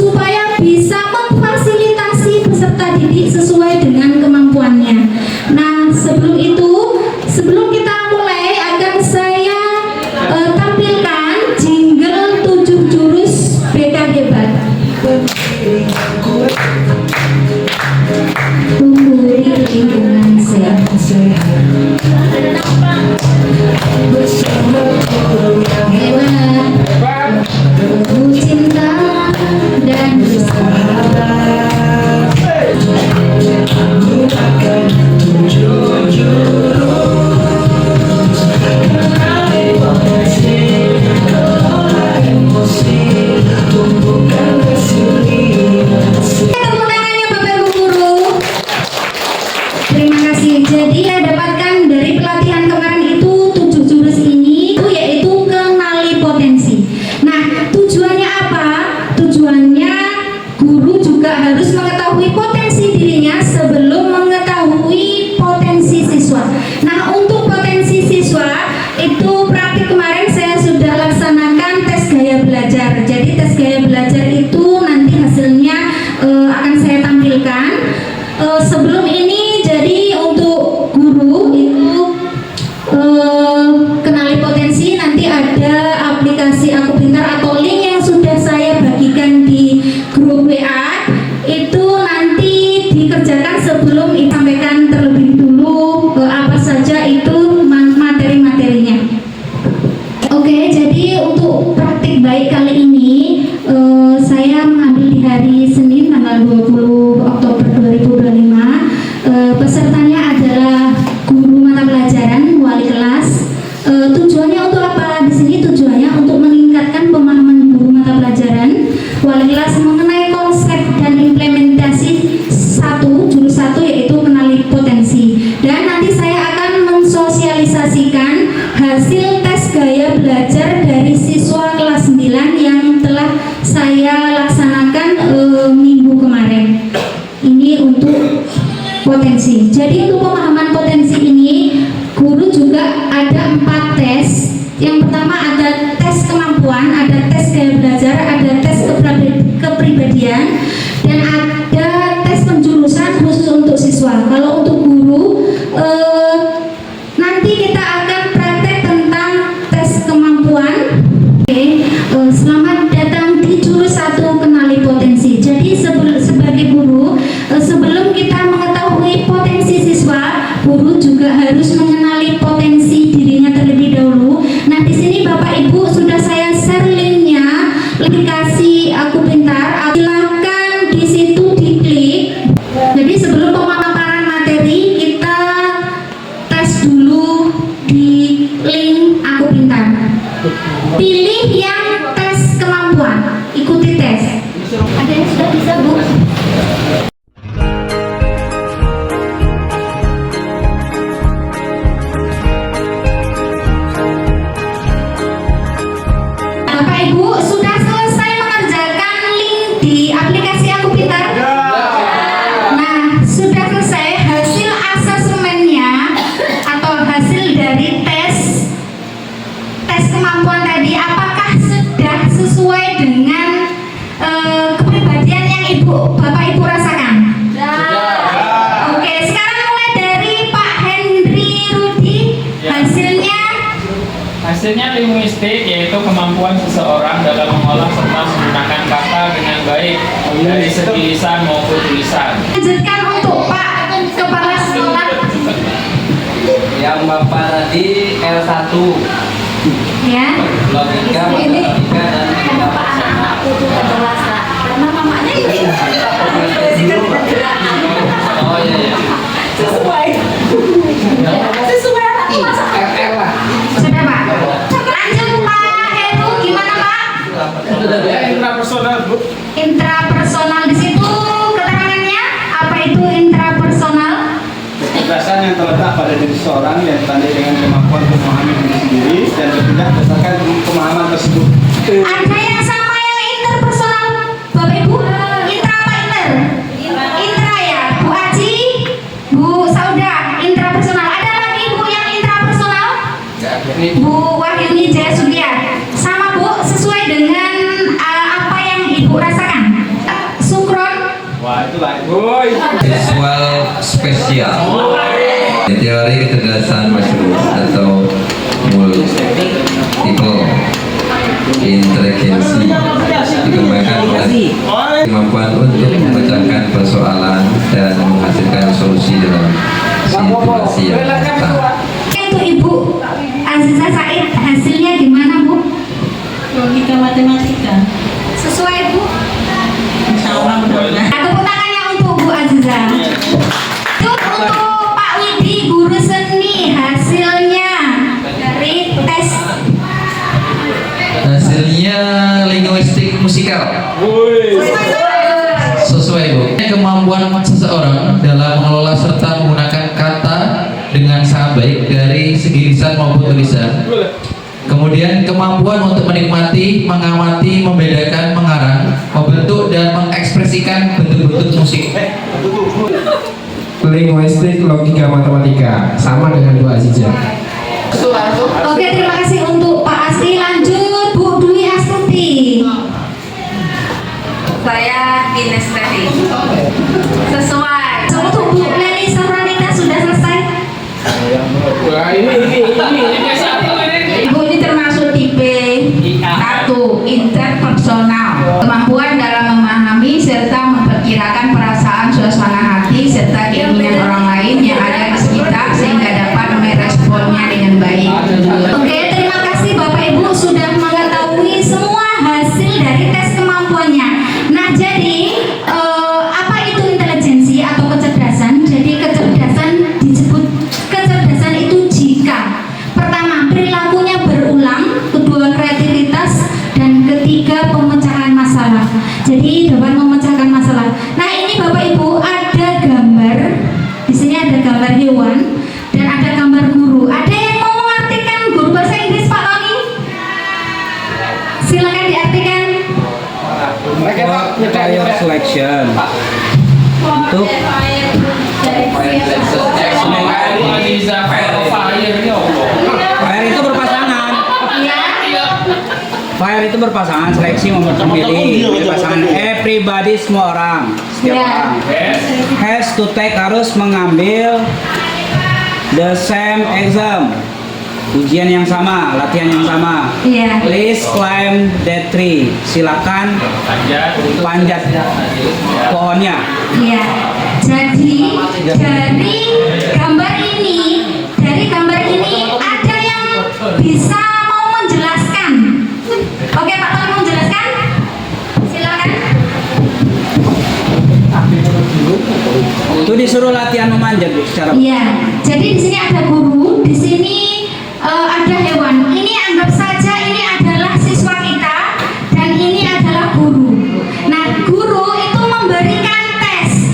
supaya bisa memfasilitasi peserta didik sesuai dengan kemampuannya. Nah, sebelum kita mulai akan saya tampilkan jingle 7 jurus BK Hebat. Tumbuhi lingkungan sehat. Hebat, penuh cinta dan bersahabat. Gunakan 7 jurus, kenali potensi, kelola emosi, tumbuhkan resiliensi. Kemenangannya Bapak Ibu Guru. Terima kasih. Jadi saya dapatkan dari pelatihan kemarin itu 7 jurus ini yaitu kenali potensi. Nah, tujuannya apa? Tujuannya guru juga harus mengetahui potensi dirinya sebelum mengetahui potensi siswa. Nah, untuk potensi siswa itu praktik kemarin saya sudah laksanakan tes gaya belajar. Jadi tes gaya belajar itu nanti hasilnya akan saya tampilkan. Sebelum ini jadi untuk guru itu kenali potensi, nanti ada aplikasi Aku Pintar atau link yang sudah saya bagikan di grup WA itu nanti dikerjakan sebelum disampaikan terlebih dulu apa saja itu materi-materinya. Oke, jadi untuk praktik baik kali ini saya mengambil di hari Senin tanggal 20 Oktober 2025. Pesertanya adalah guru mata pelajaran, wali kelas. Tujuannya untuk apa? Di sini tujuannya untuk meningkatkan pemahaman guru mata pelajaran, wali kelas mengenai konsep dan implementasi jurus 1 yaitu kenali potensi. Dan nanti saya akan mensosialisasikan hasil tes gaya belajar dari siswa kelas 9 yang telah saya laksanakan minggu kemarin. Ini untuk potensi. Jadi untuk pemahaman potensi ini guru juga ada 4 tes. Yang pertama ada tes kemampuan, ada tes gaya belajar, ada tes kepribadian, dan ada tes penjurusan khusus untuk siswa. Kalau untuk guru nanti kita akan praktek tentang tes kemampuan. Oke, selamat datang di jurus 1 kenali potensi. Jadi sebagai guru sebelum kita mengetahui potensi siswa, guru juga harus mengenali potensi dirinya terlebih dahulu. Nah, di sini Bapak Ibu sudah saya share linknya, aplikasi Aku Pintar. Silakan di situ diklik. Jadi sebelum pemaparan materi kita tes dulu di link Aku Pintar. Pilih yang tes kemampuan, ikuti tes. Ada yang sudah bisa, Bu? Bapak Ibu sudah selesai mengerjakan link di aplikasi Aku Pintar? Nah, sudah selesai hasil asesmennya atau hasil dari tes kemampuan tadi, apakah sudah sesuai dengan kepribadian yang Bapak Ibu rasakan? Oke, sekarang mulai dari Pak Henry Rudi. Hasilnya linguistik, yaitu kemampuan seseorang dalam mengolah serta menggunakan kata dengan baik dari segi lisan maupun tulisan. Lanjutkan untuk Pak Kepala Sekolah. Yang Bapak tadi L1 Ya. logika, matematika, dan Bapak anak-anakku tuh gak jelas lah, karena mamanya ini oh iya sesuai anakku masa FR lah. Sudah Pak. Lanjut Pak Heru, gimana Pak? Intrapersonal, Bu. Intrapersonal, di situ keterangannya apa itu intrapersonal? Kecerdasan yang terletak pada diri seseorang yang ditandai dengan kemampuan untuk memahami diri sendiri dan bertindak berdasarkan pemahaman tersebut. Ada yang sama yang interpersonal, Bapak Ibu? Intra apa inter? Intra ya, Bu Aji, Bu Sauda, intrapersonal. Ada lagi Bu yang intrapersonal? Bu Wahyuni Jayasudya. Sama Bu, sesuai dengan apa yang Ibu rasakan? Wah, itulah. Woi. Visual spesial. Teori kecerdasan masyarakat atau multiple intelijensi dikembangkan oleh kemampuan untuk memecahkan persoalan dan menghasilkan solusi dalam situasi yang nyata. Itu Ibu Aziza Said, hasilnya gimana Bu? Logika matematika. Sesuai Bu? Insya Allah mudah-mudahan. Nah, tepuk tangannya untuk Bu Aziza. Itu untuk Pak Widi, guru seni, hasilnya dari tes. Hasilnya linguistik musikal. Sesuai Bu. Kemampuan seseorang dalam mengelola serta menggunakan kata dengan sangat baik dari segi lisan maupun tulisan. Kemudian kemampuan untuk menikmati, mengamati, membedakan, mengarang, membentuk dan mengekspresikan bentuk-bentuk musik. Linguistik logika matematika sama dengan Bu Aziza. Oke, terima kasih untuk Pak Asri. Lanjut Bu Dwi Astuti. Saya kinestetik. Sesuai. Untuk Bu Leni Safranita sudah selesai. Wah, ini satu ini. Ibu ini termasuk tipe 1, interpersonal. Kemampuan dalam memahami serta memperkirakan perasaan, suasana hati serta keinginan orang lain yang ada di sekitar sehingga dapat meresponnya dengan baik. Oke, terima kasih Bapak Ibu sudah mengetahui semua hasil dari tes kemampuannya. Nah, jadi apa itu intelijensi atau kecerdasan? Jadi kecerdasan disebut kecerdasan itu jika pertama perilakunya berulang, kedua kreativitas, dan ketiga pemecahan masalah. Jadi dapat memecahkan masalah. Nah, ini Bapak Ibu ada gambar. Di sini ada gambar hewan dan ada gambar guru. Ada yang mau mengartikan guru bahasa Inggris Pak Tony? Silakan diartikan. Fire selection untuk Aziza fire ini apa? fire itu berpasangan. Fire itu berpasangan, seleksi memilih berpasangan. Everybody, semua orang, setiap Ya. orang has to take, harus mengambil the same exam, ujian yang sama, latihan yang sama. Iya. Please climb that tree, silakan panjat pohonnya. Iya. Jadi dari gambar ini ada yang bisa mau menjelaskan. Oke, Pak Tony mau menjelaskan? Silakan. Itu disuruh latihan memanjat Bu, secara Iya. Jadi di sini ada guru, di sini ada hewan. Ini anggap saja ini adalah siswa kita dan ini adalah guru. Nah, guru itu memberikan tes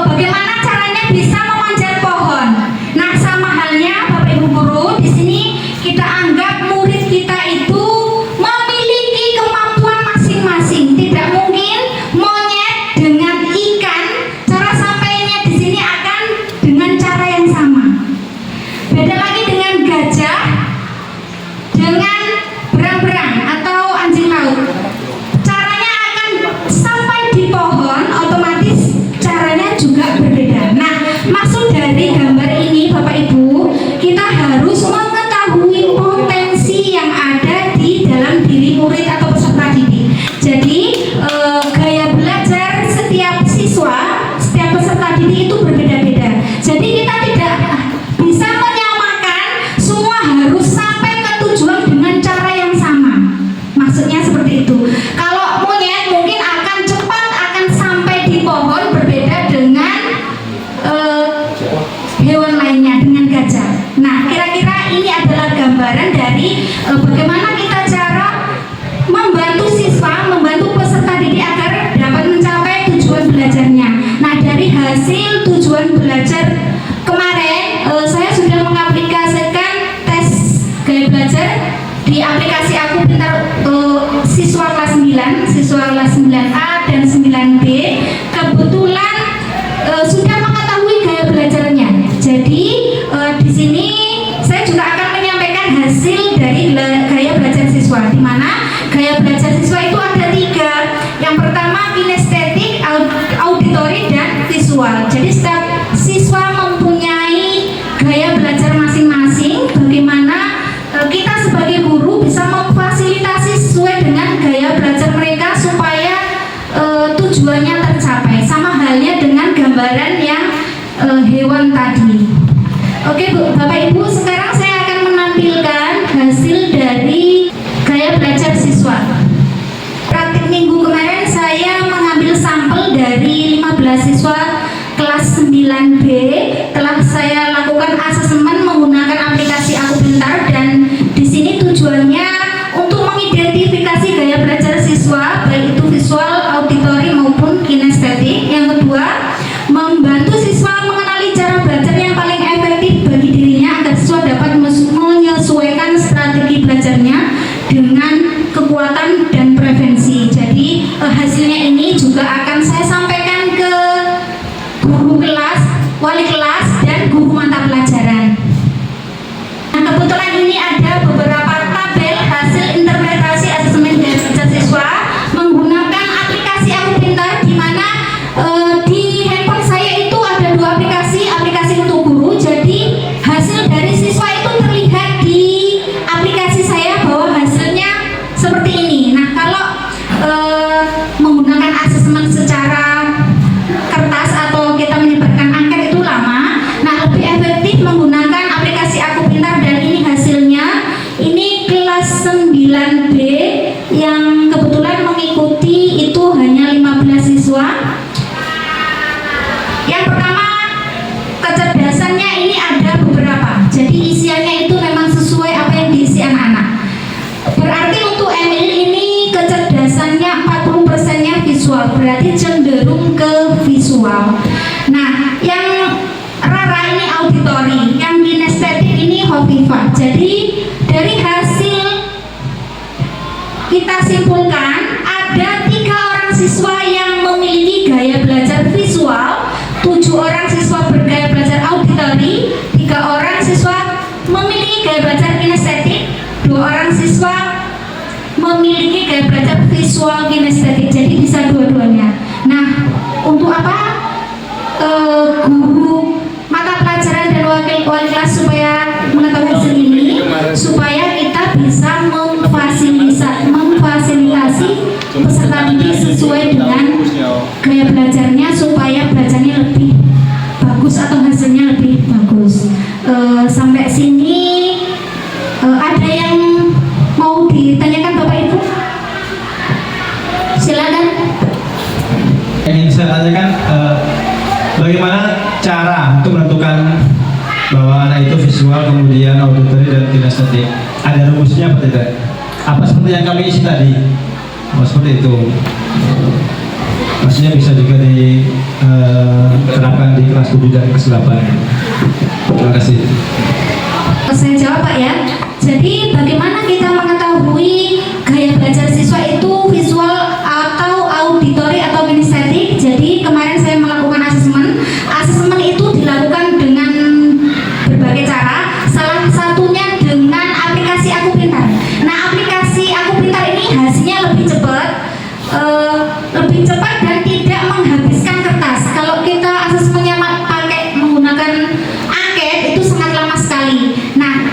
bagaimana caranya bisa memanjat pohon. Nah, sama halnya Bapak Ibu guru, di sini kita anggap murid kita itu memiliki kemampuan masing-masing. Tidak mungkin monyet dengan ikan cara sampainya di sini akan dengan cara yang sama. Beda lagi dengan gajah dengan berang-berang atau anjing laut. Caranya akan sampai di pohon otomatis caranya juga berbeda. Nah, maksud dari gambar ini Bapak Ibu, kita harus mengetahui potensi yang ada di dalam diri murid atau peserta didik. Jadi gaya belajar setiap siswa, setiap peserta didik itu berbeda-beda. Jadi kita tidak bisa menyamakan semua harus sampai ke tujuan dengan cara yang sama. Maksudnya seperti itu. Kalau monyet mungkin akan cepat akan sampai di pohon, berbeda dengan hewan lainnya, dengan gajah. Nah, kira-kira ini adalah gambaran dari bagaimana kita cara membantu siswa, membantu peserta didik agar dapat mencapai tujuan belajarnya. Nah, dari hasil tujuan belajar kemarin, saya sudah mengaplikasikan tes gaya belajar di aplikasi Aku Pintar siswa kelas 9, siswa kelas 9A dan 9B. Kebetulan sudah mengetahui gaya belajarnya. Jadi di sini saya juga akan menyampaikan hasil dari gaya belajar siswa, di mana gaya belajar siswa itu ada 3. Yang pertama kinestetik, halnya dengan gambaran yang hewan tadi. Oke Bu, Bapak Ibu, sekarang saya akan menampilkan hasil dari gaya belajar siswa. Praktik minggu kemarin saya mengambil sampel dari 15 siswa kelas 9B. Telah saya lakukan asesmen menggunakan aplikasi Aku Pintar, dan di sini tujuannya untuk mengidentifikasi gaya belajar siswa, baik itu visual, auditory maupun kinestetik. Yang kedua, membantu siswa mengenali cara belajar yang paling efektif bagi dirinya agar siswa dapat menyesuaikan strategi belajarnya dengan kekuatan dan preferensi. Jadi hasilnya ini juga akan saya sampaikan ke guru kelas, wali kelas, dan guru mata pelajaran. Nah, kebetulan ini ada beberapa tabel hasil interpretasi asesmen gaya belajar siswa menggunakan aplikasi Aku Pintar, di mana di handphone saya itu ada 2 aplikasi untuk guru. Jadi hasil dari siswa itu terlihat di aplikasi saya bahwa hasilnya seperti ini. Nah, kalau menggunakan asesmen secara kertas atau kita menyebarkan angket itu lama. Nah, lebih efektif menggunakan aplikasi Aku Pintar, dan ini hasilnya. Ini kelas 9B yang kebetulan mengikuti itu hanya 15 siswa. Yang pertama, kecerdasannya ini ada beberapa. Jadi isiannya itu memang sesuai apa yang diisi anak-anak. Berarti untuk Emil ini kecerdasannya 40%-nya visual, berarti cenderung ke visual. Nah, yang Rara ini auditory, yang kinestetik ini Hovifa. Jadi dari hasil kita simpulkan ada 3 orang siswa yang memiliki gaya belajar visual, 7 orang siswa bergaya belajar auditory, 3 orang siswa memiliki gaya belajar kinestetik, 2 orang siswa memiliki gaya belajar visual kinestetik. Jadi bisa dua-duanya. Nah, untuk apa? Guru mata pelajaran dan wali kelas supaya mengetahui hasil ini, supaya kita bisa memfasilitasi peserta didik sesuai dengan gaya belajarnya, supaya belajarnya lebih bagus atau hasilnya lebih bagus. Sampai sini ada yang mau ditanyakan Bapak Ibu? Silakan. Ingin saya tanyakan, bagaimana cara untuk menentukan bahwa anak itu visual, kemudian auditory dan kinestetik? Ada rumusnya apa tidak? Apa seperti yang kami isi tadi? Oh, seperti itu. Maksudnya bisa juga diterapkan di kelas 7 dan kelas 8. Terima kasih. Saya jawab Pak ya. Jadi bagaimana kita mengetahui gaya belajar siswa itu visual atau auditory atau kinestetik? Jadi kemarin saya melakukan asesmen. Asesmen itu dilakukan dengan berbagai cara. Salah satunya dengan aplikasi Aku Pintar. Nah, aplikasi Aku Pintar ini hasilnya lebih cepat dan tidak menghabiskan kertas. Kalau kita asesmennya pakai menggunakan angket itu sangat lama sekali. Nah,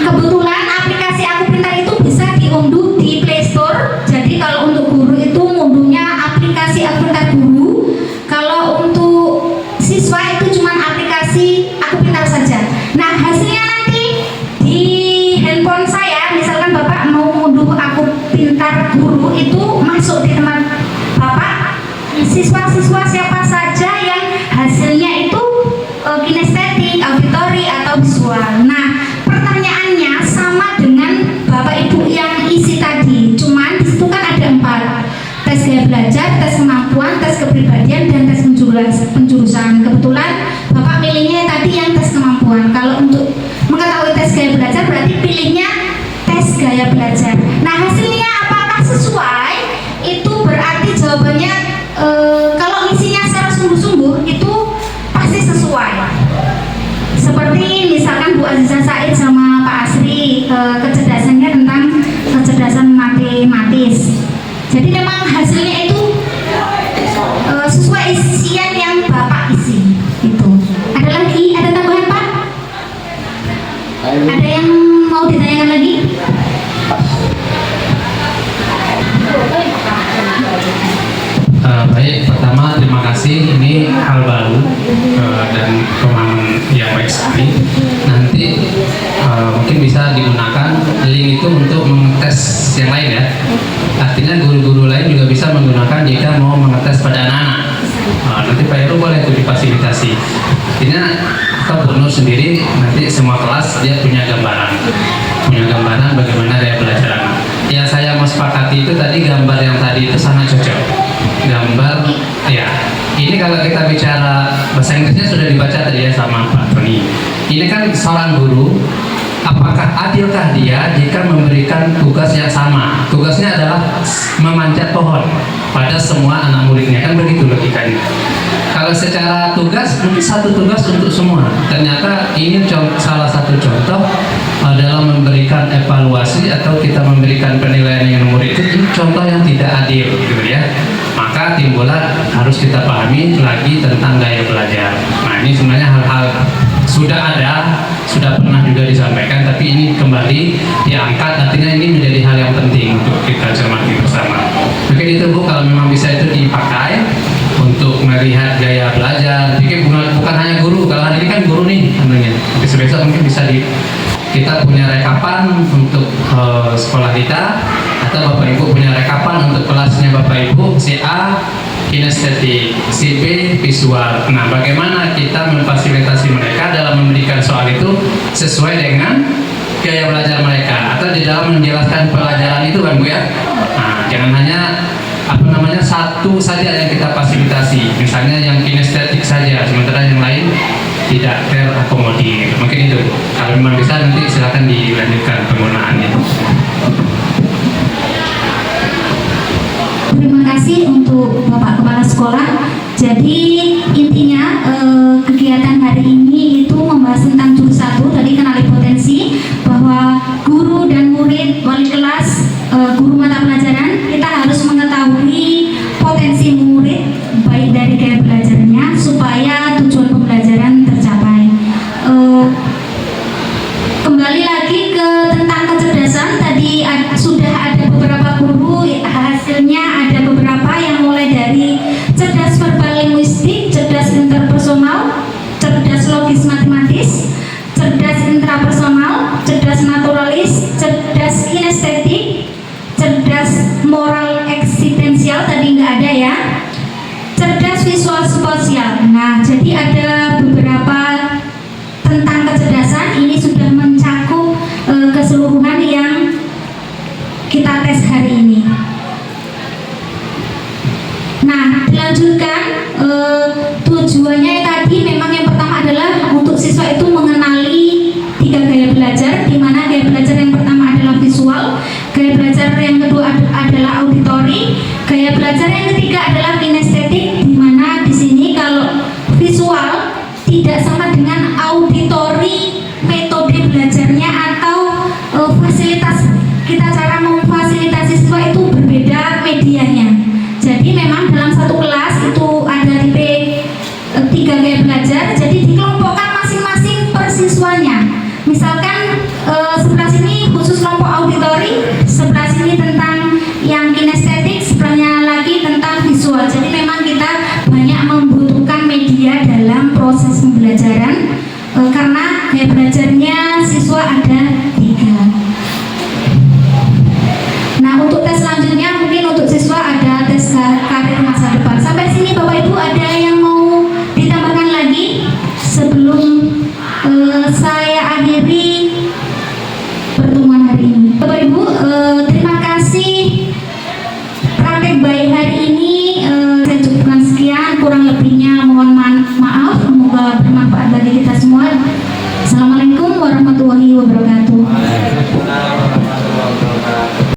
kebetulan aplikasi Aku Pintar itu bisa diunduh di Play Store. Jadi kalau untuk guru itu ngunduhnya aplikasi Aku Pintar Guru. Kalau untuk siswa itu cuma aplikasi Aku Pintar saja. Nah, hasilnya nanti di handphone saya, misalkan Bapak mau ngunduh Aku Pintar Guru, itu masuk di teman Bapak siswa-siswa siapa saja yang hasilnya itu kinestetik, auditory atau visual. Nah, pertanyaannya sama dengan Bapak Ibu yang isi tadi, cuman disitu kan ada 4: tes gaya belajar, tes kemampuan, tes kepribadian, dan tes penjurusan. Kebetulan Bapak pilihnya tadi yang tes kemampuan. Kalau untuk mengetahui tes gaya belajar berarti pilihnya tes gaya belajar. Nah, hasilnya apakah sesuai? Itu berarti jawabannya kalau ngisinya secara sungguh-sungguh itu pasti sesuai. Seperti misalkan Bu Aziza Said sama Pak Asri, kecerdasannya tentang kecerdasan matematis. Jadi memang hasilnya itu sesuai isian yang Bapak isi. Itu. Ada lagi? Ada tambahan Pak? Ada yang mau ditanyakan lagi? Baik, pertama terima kasih, ini hal baru dan pemahaman yang baik sekali. Nanti mungkin bisa digunakan link itu untuk mengetes yang lain ya. Artinya guru-guru lain juga bisa menggunakan jika mau mengetes pada anak-anak. Nanti Pak Heru boleh itu difasilitasi. Artinya atau Bu Nur sendiri nanti semua kelas dia punya gambaran bagaimana daya belajar anak. Yang saya mau sepakati itu tadi gambar yang tadi itu sangat cocok. Gambar ya ini kalau kita bicara bahasa Inggrisnya sudah dibaca tadi ya sama Pak Tony. Ini kan seorang guru, apakah adilkah dia jika memberikan tugas yang sama? Tugasnya adalah memanjat pohon pada semua anak muridnya, kan begitu logikanya. Kalau secara tugas mungkin satu tugas untuk semua. Ternyata ini salah satu contoh dalam memberikan evaluasi atau kita memberikan penilaian yang murid itu contoh yang tidak adil gitu ya. Maka timbullah harus kita pahami lagi tentang gaya belajar. Nah ini sebenarnya hal-hal sudah pernah juga disampaikan, tapi ini kembali diangkat, artinya ini menjadi hal yang penting untuk kita cermati bersama. Mungkin itu Bu, kalau memang bisa itu dipakai untuk melihat gaya belajar. Jadi bukan hanya guru, kalau hari ini kan guru nih tentunya. Besok mungkin bisa kita punya rekapan untuk sekolah kita, atau Bapak Ibu punya rekapan untuk kelasnya Bapak Ibu, si A kinestetik, si B visual. Nah, bagaimana kita memfasilitasi mereka dalam memberikan soal itu sesuai dengan gaya belajar mereka, atau di dalam menjelaskan pelajaran itu kan Bu ya. Nah, jangan hanya satu saja yang kita fasilitasi, misalnya yang kinestetik saja, sementara yang lain tidak terakomodir. Mungkin itu, kalau memang bisa nanti silakan dilanjutkan penggunaannya. Terima kasih untuk Bapak Kepala Sekolah. Jadi intinya kegiatan hari ini itu membahas tentang jurus 1, tadi kenali potensi, bahwa guru dan murid, wali kelas, guru mata pelajaran, kita harus mengetahui potensi murid baik dari gaya belajarnya supaya tujuan pembelajaran tercapai. Kembali lagi ke tentang kecerdasan, tadi sudah ada beberapa guru, hasilnya ada beberapa yang mulai dari cerdas verbal linguistik, cerdas interpersonal, cerdas logis matematis, cerdas intrapersonal, cerdas naturalis, cerdas kinestetik, cerdas moral eksistensial, tadi nggak ada ya, cerdas visual spasial. Nah, jadi ada beberapa tentang kecerdasan, ini sudah mencakup keseluruhan yang kita tes hari ini. Nah, dilanjutkan, tujuannya tadi memang yang pertama adalah untuk siswa itu mengenali 3 gaya belajar, di mana gaya belajar yang pertama adalah visual, gaya belajar yang kedua adalah auditori, gaya belajar yang ketiga adalah kinestetik, di mana di sini kalau visual tidak sama dengan auditori, metode belajarnya atau fasilitas kita, cara memfasilitasi siswa itu berbeda medianya. Jadi memang dalam satu kelas itu ada tipe 3 gaya belajar, jadi dikelompokkan masing-masing per siswanya. Misalkan sebelah sini khusus kelompok auditori, sebelah sini tentang yang kinestetik, sebelahnya lagi tentang visual. Jadi memang kita banyak membutuhkan media dalam proses pembelajaran karena gaya belajarnya siswa ada 3. Nah, untuk tes selanjutnya mungkin untuk siswa ada tes karir masa depan. Sampai sini Bapak Ibu ada yang mau ditambahkan lagi sebelum saya akhiri pertemuan hari ini. Bapak Ibu, terima kasih. Praktek baik hari ini saya cukupkan sekian, kurang lebihnya mohon maaf. Semoga bermanfaat.